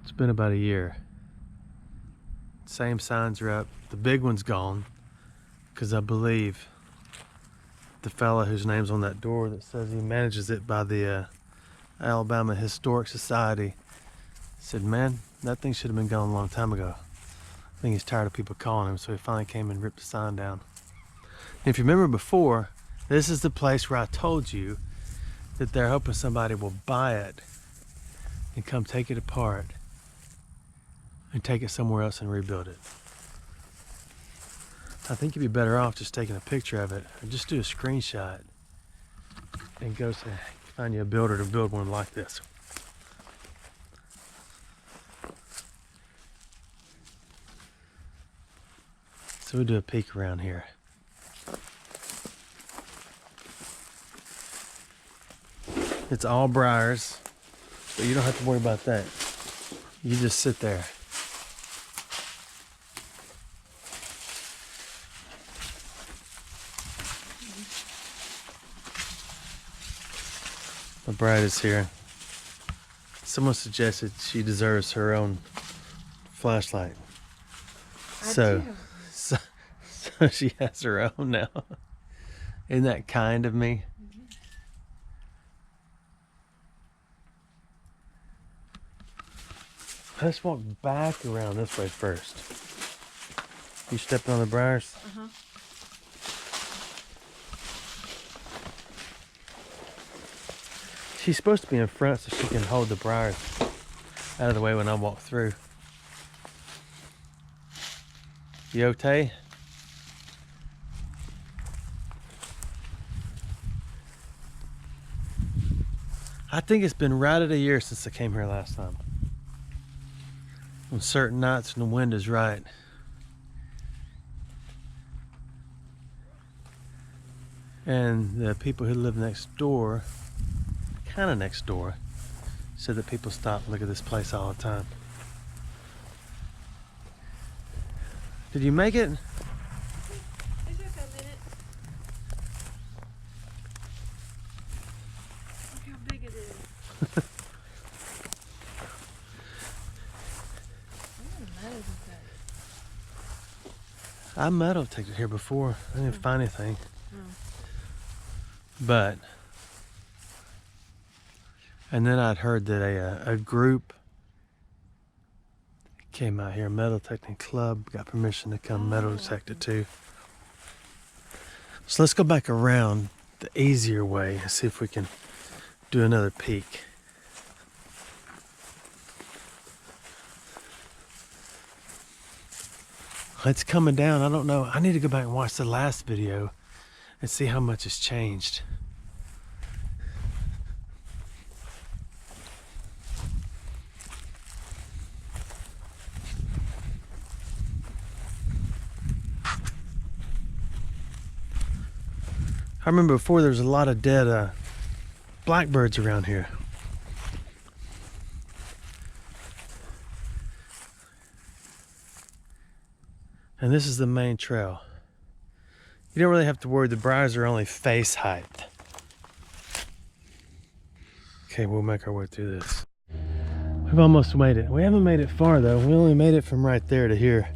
It's been about a year. Same signs are up. The big one's gone because I believe the fella whose name's on that door that says he manages it by the Alabama Historic Society said, man, that thing should have been gone a long time ago. I think he's tired of people calling him, so he finally came and ripped the sign down. And if you remember before, this is the place where I told you that they're hoping somebody will buy it and come take it apart and take it somewhere else and rebuild it. I think you'd be better off just taking a picture of it or just do a screenshot and go find you a builder to build one like this. So we'll do a peek around here. It's all briars, but you don't have to worry about that. You just sit there. My bride is here. Someone suggested she deserves her own flashlight. So she has her own now. Isn't that kind of me? Let's walk back around this way first. You stepping on the briars? Uh-huh. She's supposed to be in front so she can hold the briars out of the way when I walk through. You okay? I think it's been right at a year since I came here last time. On certain nights when the wind is right. And the people who live next door, kind of next door, said that people stop and look at this place all the time. Did you make it? It took a minute. Look how big it is. I metal detected here before. I didn't find anything. But, and then I'd heard that a group came out here, a metal detecting club, got permission to come metal detect it too. So let's go back around the easier way and see if we can do another peek. It's coming down. I don't know. I need to go back and watch the last video and see how much has changed. I remember before there was a lot of dead blackbirds around here. And this is the main trail. You don't really have to worry, the briars are only face height. Okay, we'll make our way through this. We've almost made it. We haven't made it far though. We only made it from right there to here.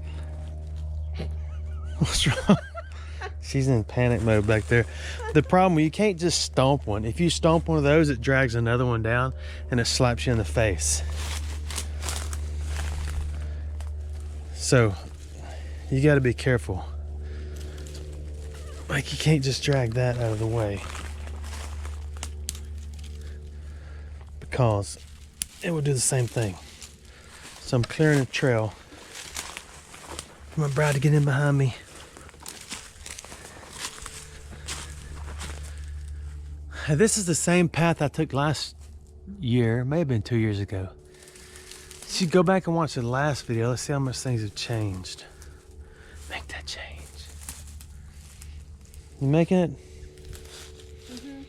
What's wrong? She's in panic mode back there. The problem, you can't just stomp one. If you stomp one of those, it drags another one down and it slaps you in the face. So, you gotta be careful. Like, you can't just drag that out of the way, because it will do the same thing. So I'm clearing a trail for my bride to get in behind me. This is the same path I took last year, may have been 2 years ago. You should go back and watch the last video. Let's see how much things have changed. Make that change. You making it? Mm-hmm.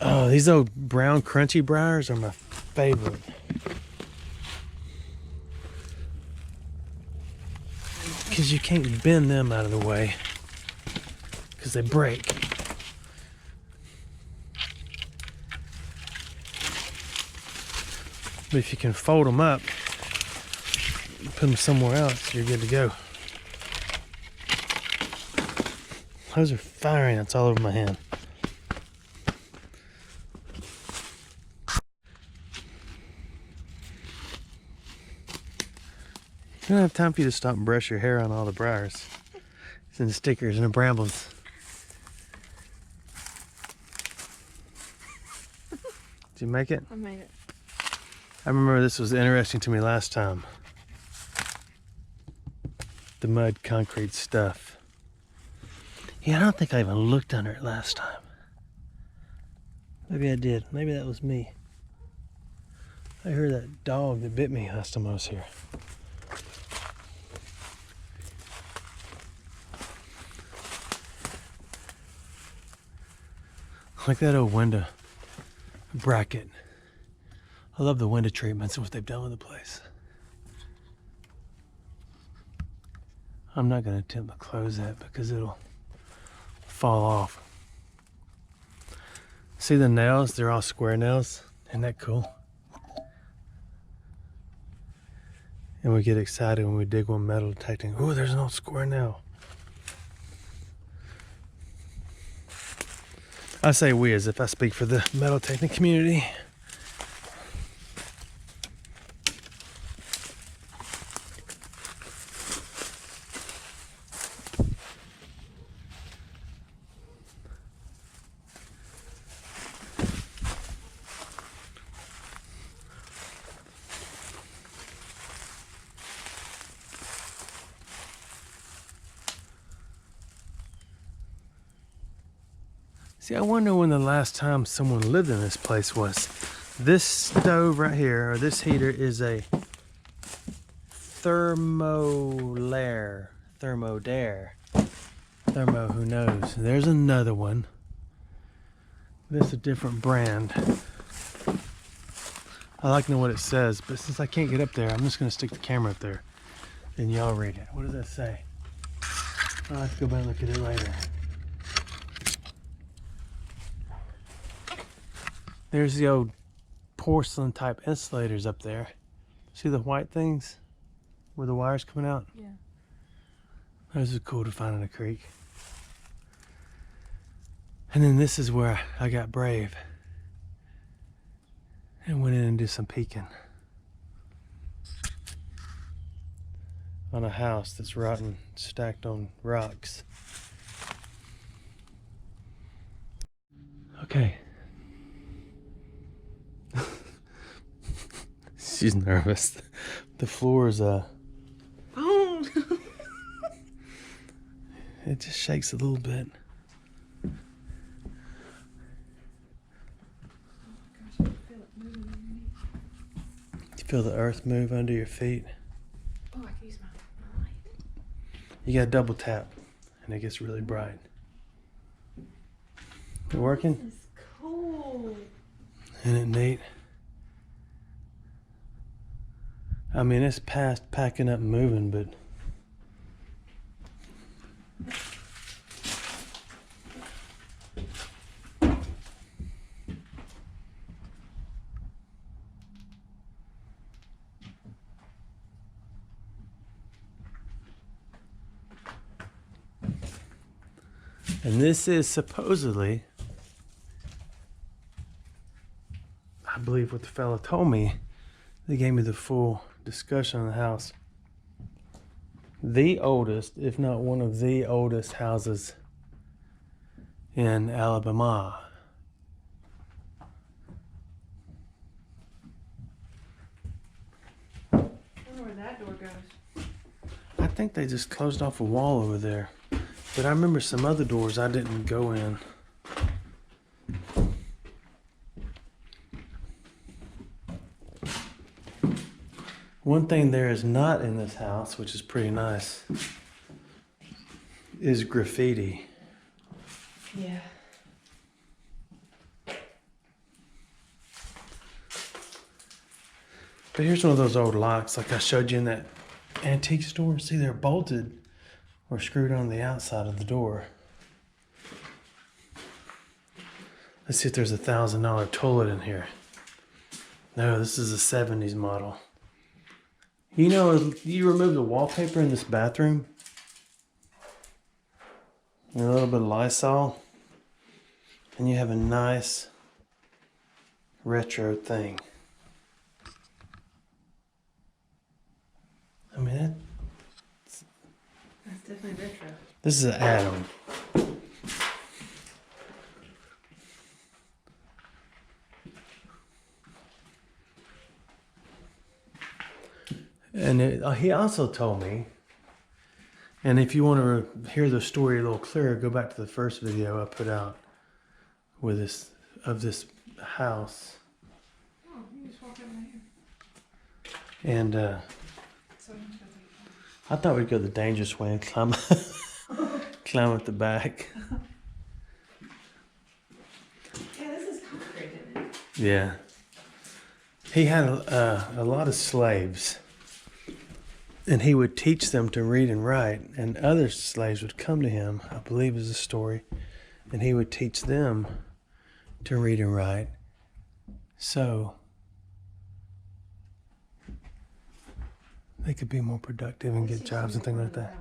Oh, these old brown crunchy briars are my favorite. Because you can't bend them out of the way because they break. But if you can fold them up, put them somewhere else, you're good to go. Those are fire ants all over my hand. I don't have time for you to stop and brush your hair on all the briars and the stickers and the brambles. Did you make it? I made it. I remember this was interesting to me last time. The mud concrete stuff. Yeah, I don't think I even looked under it last time. Maybe I did. Maybe that was me. I heard that dog that bit me last time I was here. Like that old window bracket. I love the window treatments and what they've done with the place. I'm not going to attempt to close that because it'll fall off. See the nails? They're all square nails. Isn't that cool? And we get excited when we dig one metal detecting. Oh, there's an old square nail. I say we as if I speak for the metal detecting community. See, I wonder when the last time someone lived in this place was. This stove right here, or this heater, is a Thermodare. Thermo, who knows? There's another one. This is a different brand. I like to know what it says, but since I can't get up there, I'm just gonna stick the camera up there. Then y'all read it. What does that say? I'll have to go back and look at it later. There's the old porcelain type insulators up there. See the white things where the wire's coming out? Yeah. Those are cool to find in a creek. And then this is where I got brave and went in and did some peeking on a house that's rotten, stacked on rocks. Okay. She's nervous. The floor is Boom! it just shakes a little bit. Oh gosh, I can feel it moving underneath. You feel the earth move under your feet. Oh, I can use my light. You gotta double tap and it gets really bright. It working? This is cool. Isn't it neat? I mean, it's past packing up and moving, but and this is supposedly, I believe what the fella told me. They gave me the full discussion on the house. The oldest, if not one of the oldest houses in Alabama. I wonder where that door goes. I think they just closed off a wall over there. But I remember some other doors I didn't go in. One thing there is not in this house, which is pretty nice, is graffiti. Yeah. But here's one of those old locks like I showed you in that antique store. See, they're bolted or screwed on the outside of the door. Let's see if there's $1,000 toilet in here. No, this is a 70s model. You know, you remove the wallpaper in this bathroom, and a little bit of Lysol, and you have a nice retro thing. I mean, That's definitely retro. this is an add-on. And he also told me, and if you want to hear the story a little clearer, go back to the first video I put out with this house. Oh, you just walk over here. And So I'm just gonna take I thought we'd go the dangerous way and climb climb up the back. Yeah, this is concrete, isn't it? Yeah. He had a lot of slaves, and he would teach them to read and write, and other slaves would come to him, I believe is the story, and he would teach them to read and write. So they could be more productive and get jobs and things like that.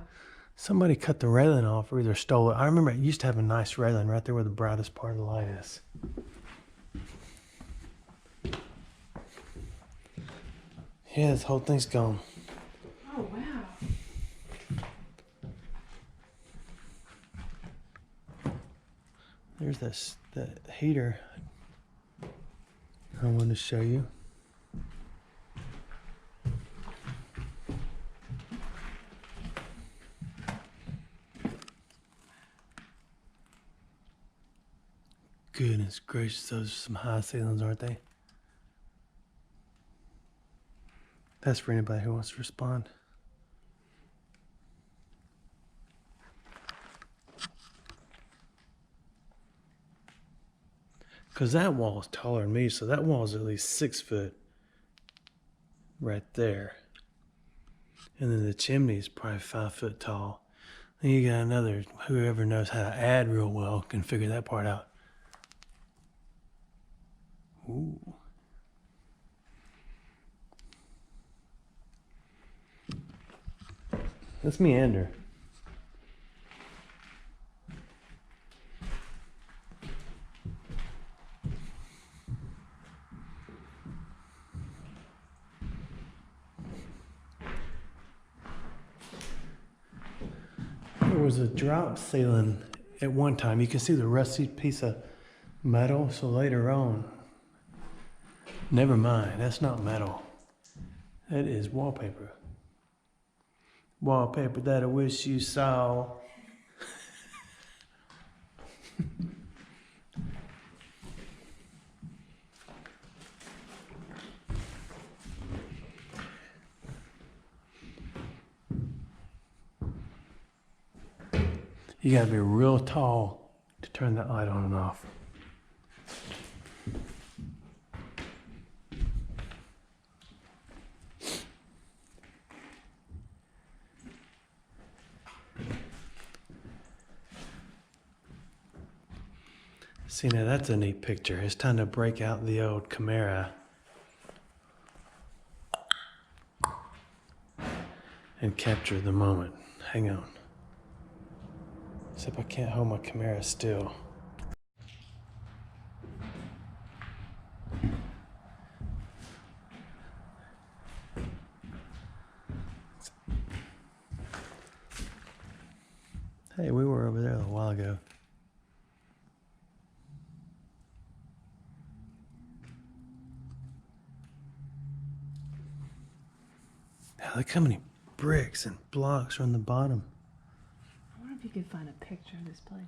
Somebody cut the railing off or either stole it. I remember it used to have a nice railing right there where the brightest part of the light is. Yeah, this whole thing's gone. Oh, wow. There's that heater I wanted to show you. Goodness gracious, those are some high ceilings, aren't they? That's for anybody who wants to respond. Because that wall is taller than me, so that wall is at least 6 foot right there. And then the chimney is probably 5 foot tall. Then you got another, whoever knows how to add real well can figure that part out. Ooh. Let's meander. There was a drop ceiling at one time. You can see the rusty piece of metal. So later on, never mind, that's not metal. That is wallpaper. Wallpaper that I wish you saw. You gotta be real tall to turn that light on and off. See, now that's a neat picture. It's time to break out the old camera and capture the moment. Hang on. Except I can't hold my camera still. Hey, we were over there a while ago. Now look how many bricks and blocks are on the bottom. I wonder if you could find a picture of this place.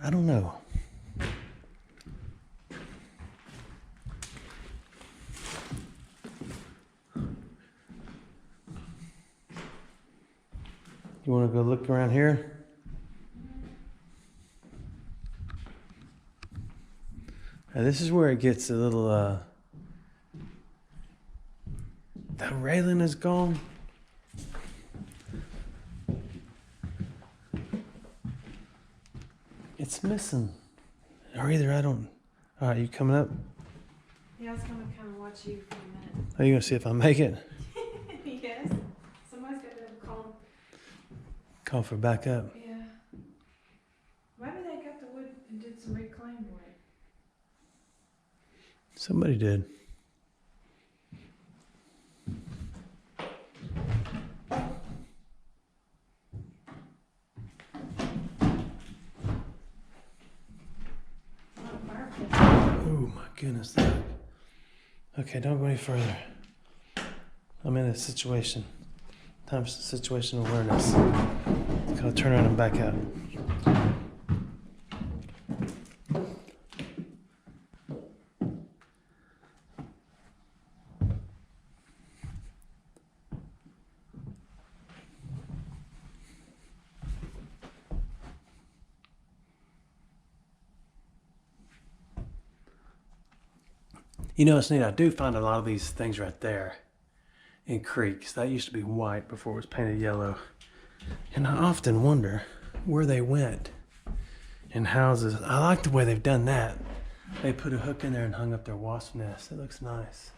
I don't know. You want to go look around here? Now this is where it gets a little, that railing is gone. It's missing. Or either I don't All right, you coming up? Yeah, I was gonna kind of watch you for a minute. Are you gonna see if I make it? Yes. Somebody's got to be able to call. Call for backup. Yeah. Maybe they got the wood and did some reclaim work. Somebody did. Oh my goodness. Okay, don't go any further. I'm in a situation. Time for situational awareness. Gotta turn around and back out. You know, it's neat. I do find a lot of these things right there in creeks. That used to be white before it was painted yellow. And I often wonder where they went in houses. I like the way they've done that. They put a hook in there and hung up their wasp nest. It looks nice.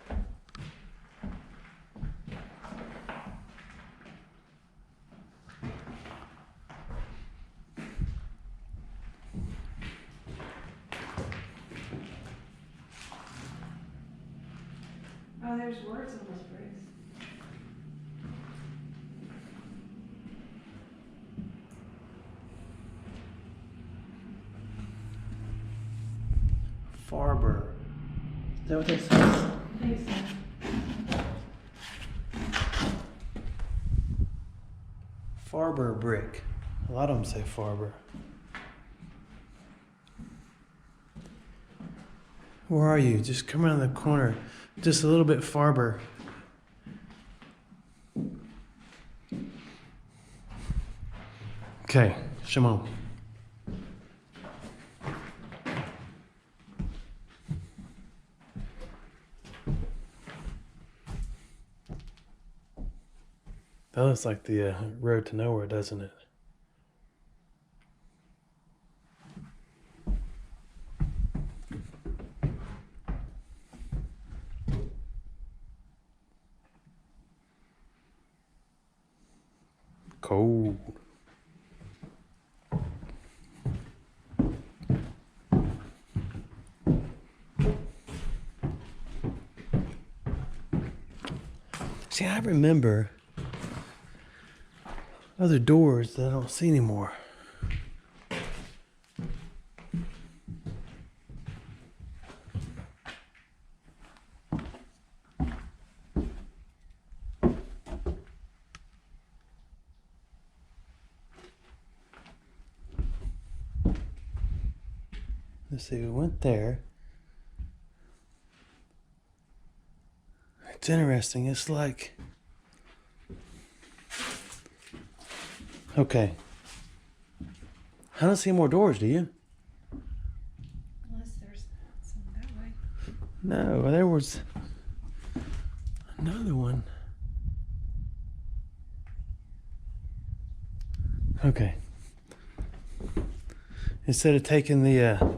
Oh, there's words on those bricks. Farber. Is that what that says? I think so. Farber brick. A lot of them say Farber. Where are you? Just come around the corner. Just a little bit farther. Okay, Shimon. That looks like the road to nowhere, doesn't it? Cold. See, I remember other doors that I don't see anymore. Let's see, we went there. It's interesting. It's like, okay. I don't see more doors, do you? Unless there's some that way. No, there was another one. Okay. Instead of taking the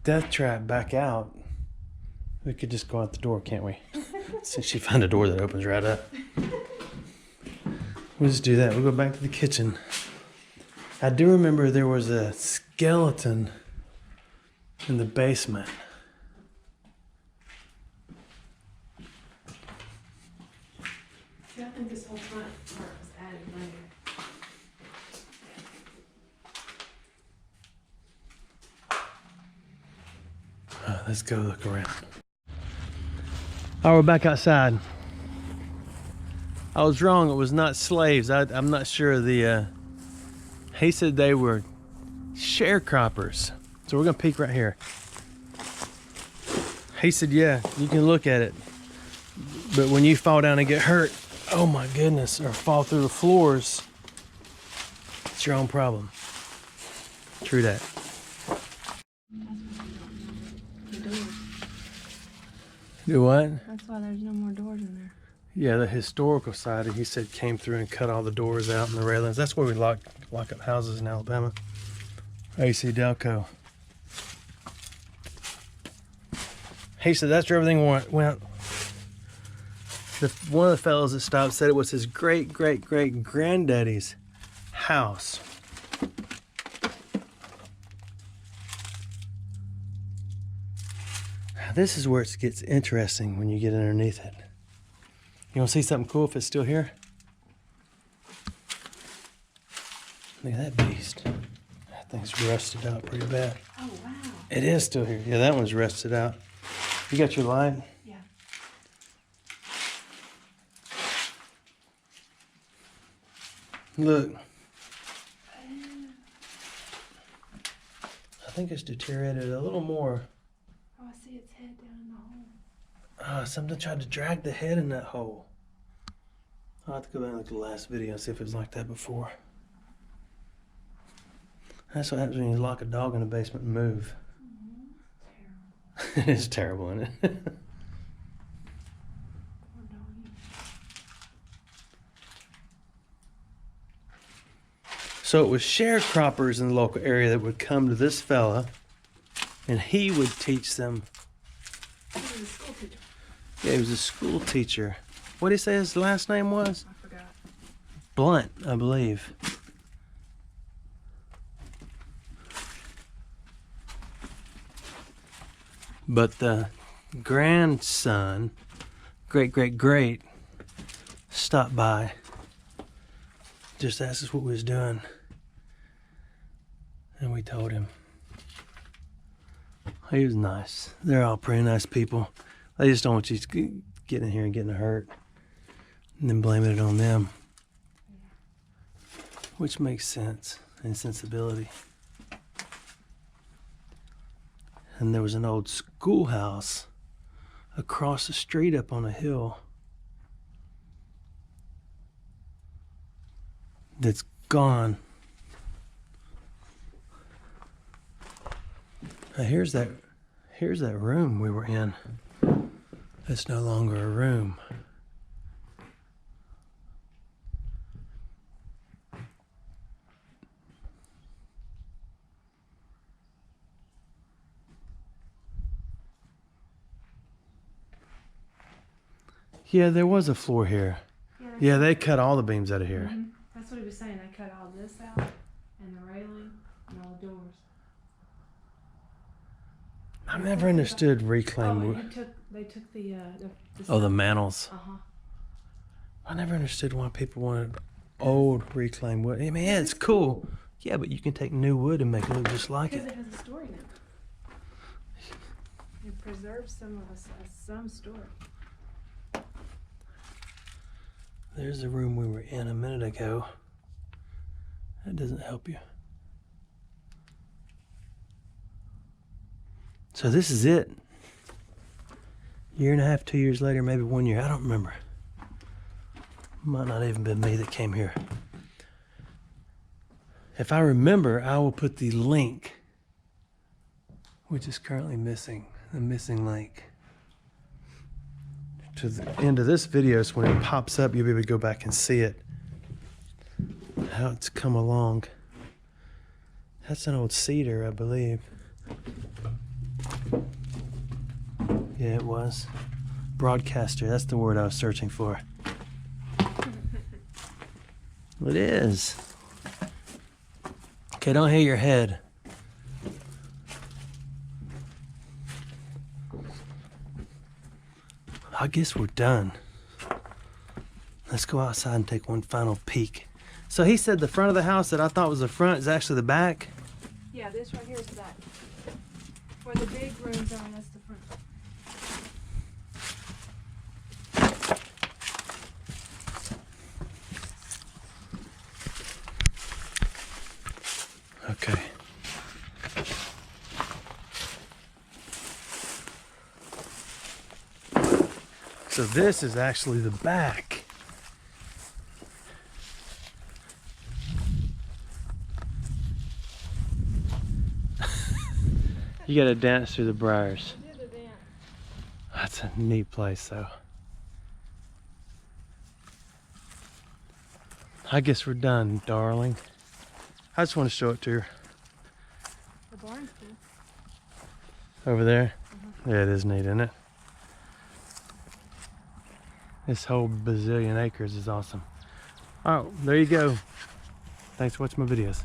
death trap back out, we could just go out the door, can't we? Since she found a door that opens right up. We'll just do that. We'll go back to the kitchen. I do remember there was a skeleton in the basement. See, I think this whole front part was added later. Let's go look around. All right, we're back outside. I was wrong. It was not slaves. I'm not sure. He said they were sharecroppers. So we're gonna peek right here. He said, yeah, you can look at it. But when you fall down and get hurt, oh my goodness, or fall through the floors, it's your own problem. True that. The doors. Do what? That's why there's no more doors in there. Yeah, the historical side, he said, came through and cut all the doors out and the railings. That's where we lock up houses in Alabama. AC Delco. He said that's where everything went. One of the fellows that stopped said it was his great-great-great-granddaddy's house. Now, this is where it gets interesting when you get underneath it. You want to see something cool if it's still here? Look at that beast. That thing's rusted out pretty bad. Oh, wow. It is still here. Yeah, that one's rusted out. You got your light? Yeah. Look. I think it's deteriorated a little more. Oh, I see its head down in the hole. Something tried to drag the head in that hole. I'll have to go back and look at the last video and see if it was like that before. That's what happens when you lock a dog in the basement and move. Terrible. It is terrible, isn't it? Poor doggy. So it was sharecroppers in the local area that would come to this fella, and he would teach them. He was a school teacher. Yeah, he was a school teacher. What did he say his last name was? I forgot. Blunt, I believe. But the grandson, great, stopped by. Just asked us what we was doing. And we told him. He was nice. They're all pretty nice people. They just don't want you to get in here and getting hurt. And then blaming it on them. Which makes sense and sensibility. And there was an old schoolhouse across the street up on a hill that's gone. Now here's that room we were in. It's no longer a room. Yeah, there was a floor here. Yeah, they cut all the beams out of here. Mm-hmm. That's what he was saying. They cut all this out, and the railing, and all the doors. I've never understood reclaim wood. They took the Oh, the mantles. Uh-huh. I never understood why people wanted old reclaimed wood. I mean, yeah, it's cool. Yeah, but you can take new wood and make it look just like Because it. it has a story now. It preserves some story. There's the room we were in a minute ago. That doesn't help you. So this is it. Year and a half, 2 years later, maybe 1 year. I don't remember. Might not even been me that came here. If I remember, I will put the link, which is currently missing, the missing link, to the end of this video. So when it pops up, you'll be able to go back and see it, how it's come along. That's an old cedar, I believe. Yeah, it was. Broadcaster, that's the word I was searching for. It is. Okay, don't hit your head. I guess we're done. Let's go outside and take one final peek. So he said the front of the house that I thought was the front is actually the back. Yeah, this right here is the back. Where the big rooms are, that's the front. Okay. So this is actually the back. You gotta dance through the briars. Do the dance. That's a neat place though. I guess we're done, darling. I just want to show it to her. The barn's cool. Over there. Uh-huh. Yeah, it is neat, isn't it? This whole bazillion acres is awesome. Oh, there you go. Thanks for watching my videos.